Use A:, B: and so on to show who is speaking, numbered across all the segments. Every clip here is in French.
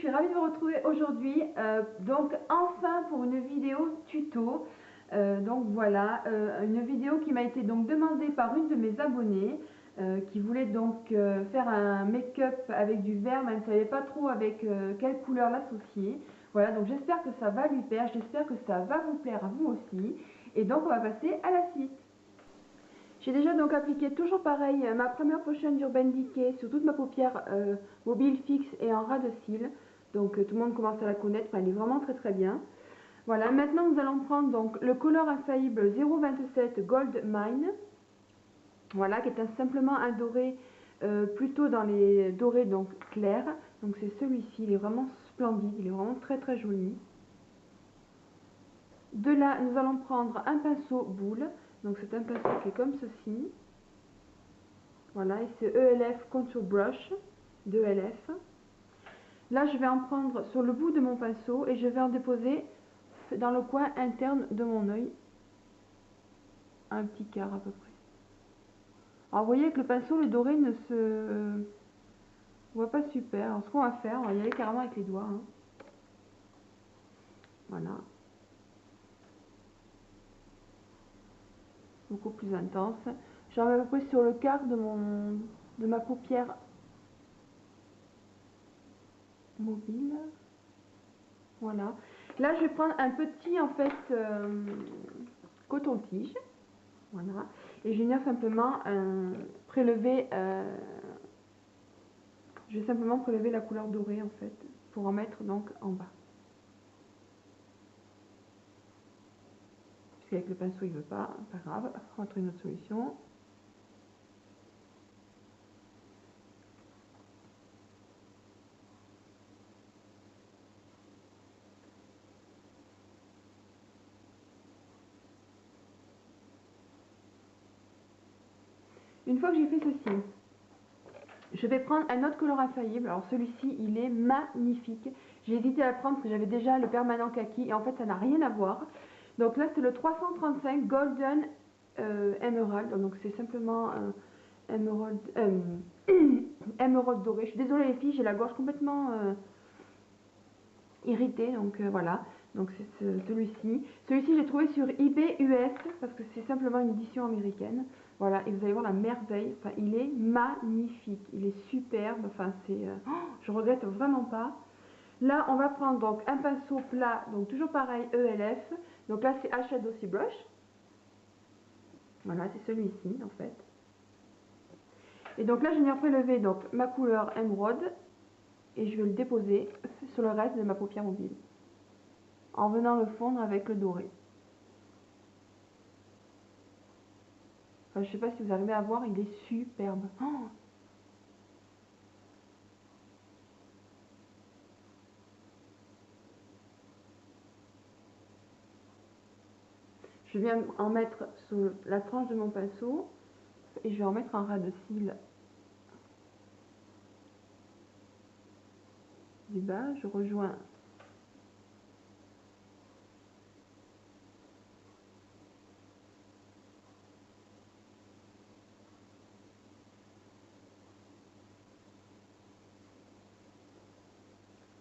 A: suis ravie de vous retrouver aujourd'hui, donc enfin pour une vidéo tuto. Donc voilà, une vidéo qui m'a été donc demandée par une de mes abonnées qui voulait donc faire un make-up avec du vert, mais elle ne savait pas trop avec quelle couleur l'associer. Voilà, donc j'espère que ça va lui plaire, j'espère que ça va vous plaire à vous aussi. Et donc on va passer à la suite. J'ai déjà donc appliqué toujours pareil ma première potion d'Urban Decay sur toute ma paupière mobile fixe et en ras de cils. Donc tout le monde commence à la connaître, elle est vraiment très bien. Voilà, maintenant nous allons prendre donc le Color Infaillible 027 Gold Mine. Voilà, qui est simplement un doré plutôt dans les dorés donc clairs. Donc c'est celui-ci, il est vraiment splendide, il est vraiment très joli. De là, nous allons prendre un pinceau boule. Donc c'est un pinceau qui est comme ceci. Voilà, et c'est ELF Contour Brush de ELF. Là, je vais en prendre sur le bout de mon pinceau et je vais en déposer dans le coin interne de mon œil. Un petit quart à peu près. Alors, vous voyez que le pinceau, le doré ne se voit pas super. Alors, ce qu'on va faire, on va y aller carrément avec les doigts. Hein. Voilà. Beaucoup plus intense. J'en vais à peu près sur le quart de ma paupière mobile. Voilà. Là, je vais prendre un petit, en fait, coton-tige. Voilà. Et je vais venir simplement prélever, je vais simplement prélever la couleur dorée, en fait, pour en mettre donc en bas. Puisqu'avec le pinceau, il veut pas grave, on va trouver une autre solution. Une fois que j'ai fait ceci, je vais prendre un autre color infaillible. Alors celui-ci, il est magnifique. J'ai hésité à le prendre parce que j'avais déjà le permanent kaki et en fait, ça n'a rien à voir. Donc là, c'est le 335 Golden Emerald. Donc c'est simplement émeraude, émeraude dorée. Je suis désolée les filles, j'ai la gorge complètement irritée. Donc voilà. Donc c'est celui-ci. Celui-ci, j'ai trouvé sur eBay US parce que c'est simplement une édition américaine. Voilà, et vous allez voir la merveille. Enfin, il est magnifique, il est superbe. Enfin, c'est, je regrette vraiment pas. Là, on va prendre donc un pinceau plat, donc toujours pareil ELF. Donc là, c'est Eyeshadow Brush. Voilà, c'est celui-ci en fait. Et donc là, je viens prélever donc ma couleur émeraude et je vais le déposer sur le reste de ma paupière mobile en venant le fondre avec le doré. Enfin, je sais pas si vous arrivez à voir, il est superbe. Oh, je viens en mettre sur la tranche de mon pinceau et je vais en mettre un ras de cils du bas. Je rejoins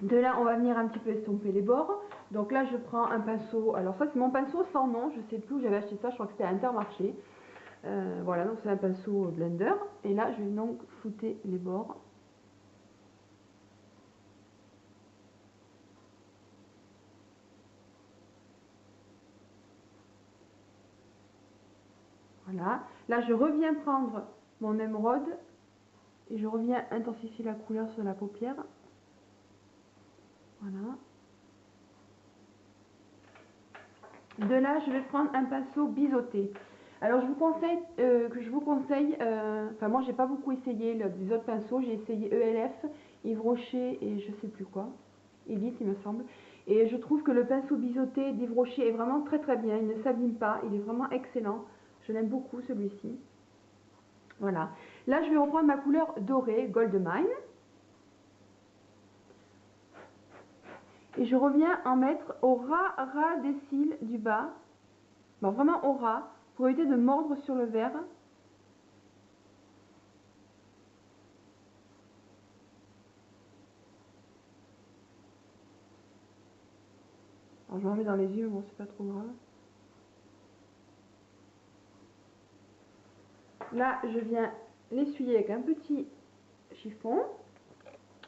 A: de là, on va venir un petit peu estomper les bords. Donc là, je prends un pinceau. Alors ça, c'est mon pinceau sans nom. Je sais plus où j'avais acheté ça. Je crois que c'était à Intermarché. Voilà, donc c'est un pinceau blender. Et là, je vais donc flouter les bords. Voilà. Là, je reviens prendre mon émeraude et je reviens intensifier la couleur sur la paupière. Voilà. De là, je vais prendre un pinceau biseauté. Alors, je vous conseille, enfin moi, j'ai pas beaucoup essayé des autres pinceaux. J'ai essayé ELF, Yves Rocher et je sais plus quoi, Elite, il me semble. Et je trouve que le pinceau biseauté d'Yves Rocher est vraiment très bien. Il ne s'abîme pas, il est vraiment excellent. Je l'aime beaucoup celui-ci. Voilà. Là, je vais reprendre ma couleur dorée, Gold Mine. Et je reviens en mettre au ras des cils du bas. Bon, vraiment au ras, pour éviter de mordre sur le verre. Alors je me remets dans les yeux, bon c'est pas trop grave. Là je viens l'essuyer avec un petit chiffon.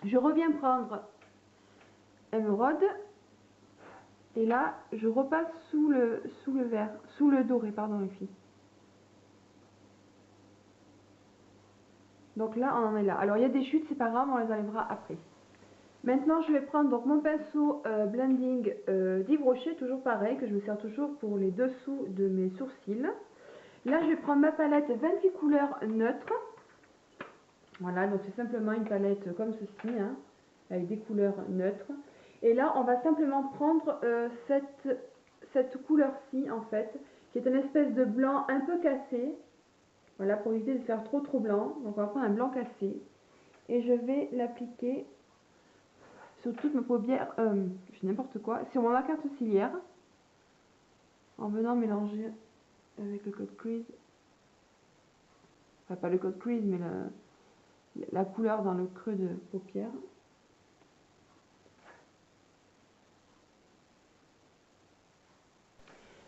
A: Je reviens prendre émeraude. Et là, je repasse sous le vert, sous le doré, pardon les filles. Donc là, on en est là. Alors il y a des chutes, c'est pas grave, on les enlèvera après. Maintenant, je vais prendre donc mon pinceau blending d'Yves Rocher, toujours pareil, que je me sers toujours pour les dessous de mes sourcils. Là, je vais prendre ma palette 28 couleurs neutres. Voilà, donc c'est simplement une palette comme ceci, hein, avec des couleurs neutres. Et là, on va simplement prendre cette couleur-ci, en fait, qui est une espèce de blanc un peu cassé. Voilà, pour éviter de faire trop blanc. Donc on va prendre un blanc cassé. Et je vais l'appliquer sur toutes mes paupières, je fais n'importe quoi, sur mon carte ciliaire. En venant mélanger avec le code crease. Enfin, pas le code crease, mais la couleur dans le creux de paupière.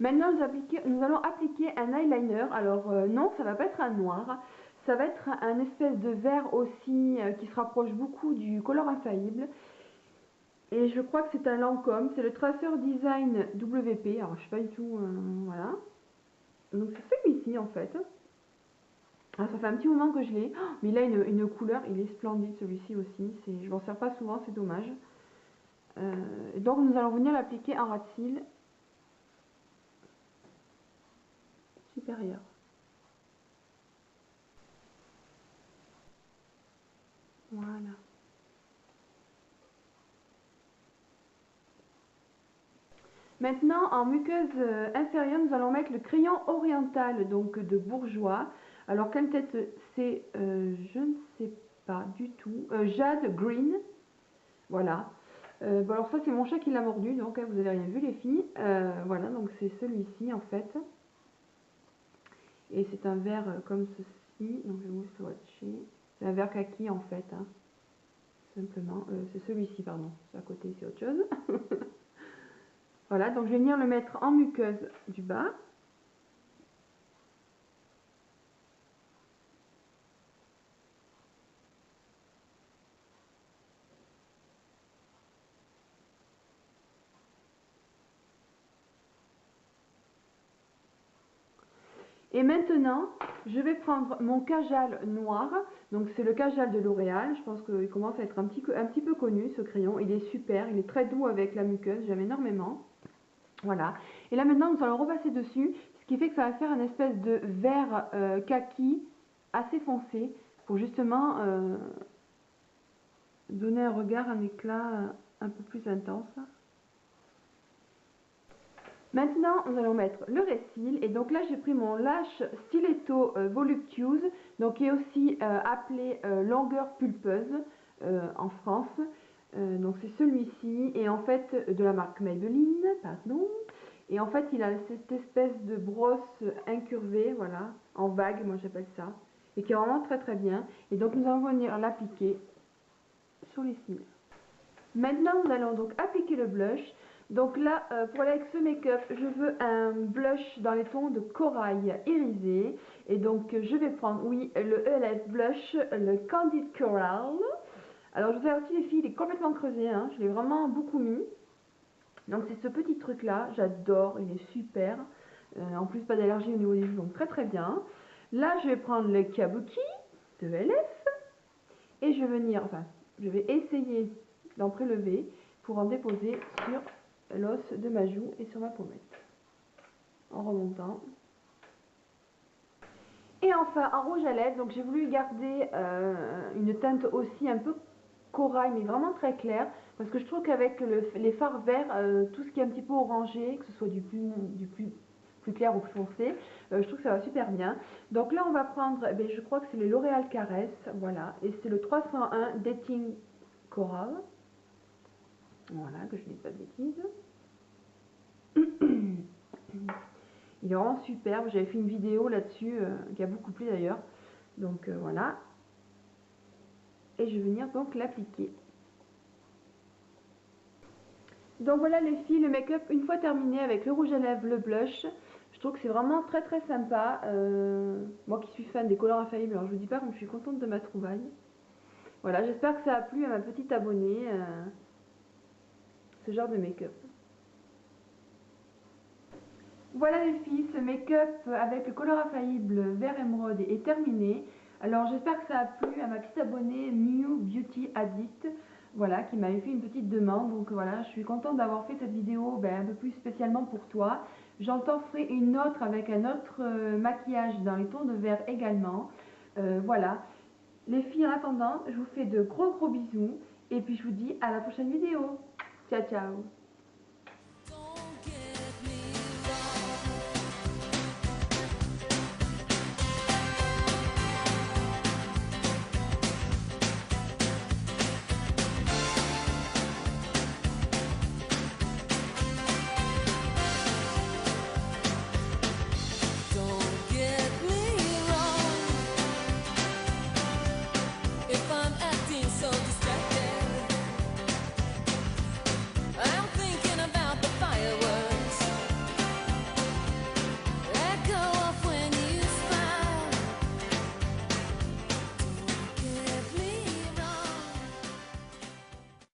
A: Maintenant, nous allons appliquer un eyeliner. Alors non, ça va pas être un noir. Ça va être un espèce de vert aussi qui se rapproche beaucoup du Color Infaillible. Et je crois que c'est un Lancôme. C'est le Tracer Design WP. Alors je sais pas du tout. Voilà. Donc c'est celui-ci en fait. Alors, ça fait un petit moment que je l'ai. Oh, mais il a une couleur. Il est splendide celui-ci aussi. Je m'en sers pas souvent, c'est dommage. Donc nous allons venir l'appliquer en ras de cils supérieur. Voilà. Maintenant, en muqueuse inférieure, nous allons mettre le crayon oriental, donc de Bourjois. Alors, quelle tête c'est je ne sais pas du tout. Jade Green. Voilà. Bon, alors ça, c'est mon chat qui l'a mordu, donc vous n'avez rien vu, les filles. Voilà, donc c'est celui-ci, en fait. Et c'est un vert comme ceci. Donc, je vais vous swatcher. C'est un vert kaki, en fait. Hein. Simplement. C'est celui-ci, pardon. À côté, c'est autre chose. Voilà, donc je vais venir le mettre en muqueuse du bas. Et maintenant, je vais prendre mon Kajal noir. Donc c'est le Kajal de L'Oréal. Je pense qu'il commence à être un petit peu connu ce crayon. Il est super, il est très doux avec la muqueuse, j'aime énormément. Voilà. Et là maintenant, nous allons repasser dessus, ce qui fait que ça va faire une espèce de vert kaki assez foncé pour justement donner un regard, un éclat un peu plus intense. Maintenant, nous allons mettre le Restyl. Et donc là, j'ai pris mon Lash Stiletto Voluptuous, donc qui est aussi appelé longueur pulpeuse en France. Donc c'est celui-ci, et en fait, de la marque Maybelline, pardon. Et en fait, il a cette espèce de brosse incurvée, voilà, en vague, moi j'appelle ça, et qui est vraiment très bien. Et donc nous allons venir l'appliquer sur les cils. Maintenant, nous allons donc appliquer le blush. Donc là, pour aller avec ce make-up, je veux un blush dans les tons de corail irisé. Et donc, je vais prendre, oui, le ELF Blush, le Candid Coral. Alors, je vous avertis les filles, il est complètement creusé, hein, je l'ai vraiment beaucoup mis. Donc, c'est ce petit truc-là, j'adore, il est super. En plus, pas d'allergie au niveau des joues, donc très bien. Là, je vais prendre le Kabuki de ELF. Et je vais venir, enfin, je vais essayer d'en prélever pour en déposer sur l'os de ma joue et sur ma pommette en remontant. Et enfin en rouge à lèvres, donc j'ai voulu garder une teinte aussi un peu corail mais vraiment très clair parce que je trouve qu'avec les fards verts, tout ce qui est un petit peu orangé, que ce soit du plus clair ou plus foncé, je trouve que ça va super bien. Donc là on va prendre, je crois que c'est le L'Oréal Caresse, voilà, et c'est le 301 Dating Coral. Voilà, que je ne dise pas de bêtises. Il est vraiment superbe. J'avais fait une vidéo là-dessus qui a beaucoup plu d'ailleurs. Donc voilà. Et je vais venir donc l'appliquer. Donc voilà les filles, le make-up une fois terminé avec le rouge à lèvres, le blush. Je trouve que c'est vraiment très très sympa. Moi qui suis fan des colores infaillibles, alors je vous dis pas comme je suis contente de ma trouvaille. Voilà, j'espère que ça a plu à ma petite abonnée, ce genre de make-up. Voilà les filles, ce make-up avec le color infaillible vert émeraude est terminé. Alors j'espère que ça a plu à ma petite abonnée Miu Beauty Addict, voilà, qui m'avait fait une petite demande. Donc voilà, je suis contente d'avoir fait cette vidéo un peu plus spécialement pour toi. J'en t'en ferai une autre avec un autre maquillage dans les tons de vert également. Voilà, les filles en attendant, je vous fais de gros bisous et puis je vous dis à la prochaine vidéo. Ciao ciao.